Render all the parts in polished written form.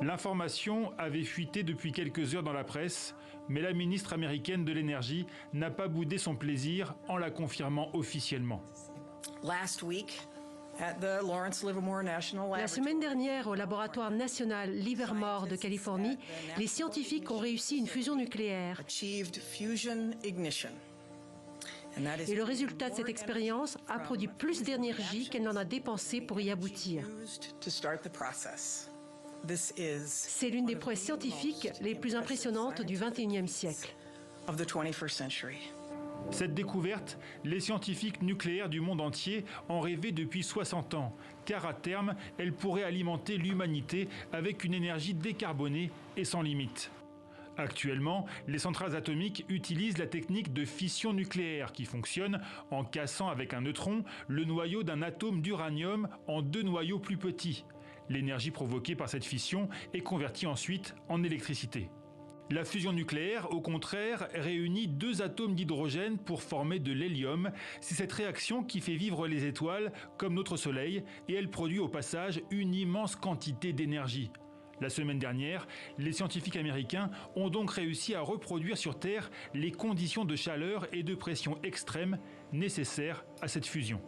L'information avait fuité depuis quelques heures dans la presse, mais la ministre américaine de l'énergie n'a pas boudé son plaisir en la confirmant officiellement. La semaine dernière, au laboratoire national Livermore de Californie, les scientifiques ont réussi une fusion nucléaire. Et le résultat de cette expérience a produit plus d'énergie qu'elle n'en a dépensé pour y aboutir. C'est l'une des prouesses scientifiques les plus impressionnantes du XXIe siècle. Cette découverte, les scientifiques nucléaires du monde entier en rêvaient depuis 60 ans, car à terme, elle pourrait alimenter l'humanité avec une énergie décarbonée et sans limite. Actuellement, les centrales atomiques utilisent la technique de fission nucléaire qui fonctionne en cassant avec un neutron le noyau d'un atome d'uranium en 2 noyaux plus petits. L'énergie provoquée par cette fission est convertie ensuite en électricité. La fusion nucléaire, au contraire, réunit 2 atomes d'hydrogène pour former de l'hélium. C'est cette réaction qui fait vivre les étoiles, comme notre Soleil, et elle produit au passage une immense quantité d'énergie. La semaine dernière, les scientifiques américains ont donc réussi à reproduire sur Terre les conditions de chaleur et de pression extrêmes nécessaires à cette fusion.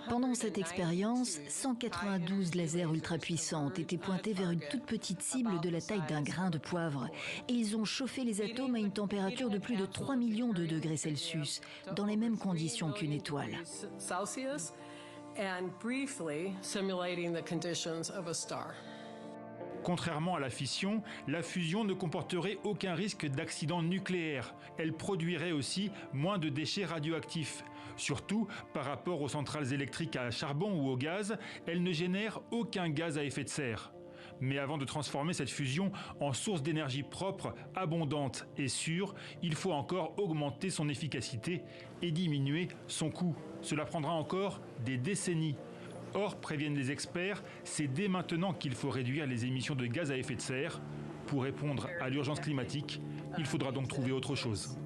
Pendant cette expérience, 192 lasers ultra-puissants ont été pointés vers une toute petite cible de la taille d'un grain de poivre. Et ils ont chauffé les atomes à une température de plus de 3 millions de degrés Celsius, dans les mêmes conditions qu'une étoile. Contrairement à la fission, la fusion ne comporterait aucun risque d'accident nucléaire. Elle produirait aussi moins de déchets radioactifs. Surtout, par rapport aux centrales électriques à charbon ou au gaz, elle ne génère aucun gaz à effet de serre. Mais avant de transformer cette fusion en source d'énergie propre, abondante et sûre, il faut encore augmenter son efficacité et diminuer son coût. Cela prendra encore des décennies. Or, préviennent les experts, c'est dès maintenant qu'il faut réduire les émissions de gaz à effet de serre. Pour répondre à l'urgence climatique, il faudra donc trouver autre chose.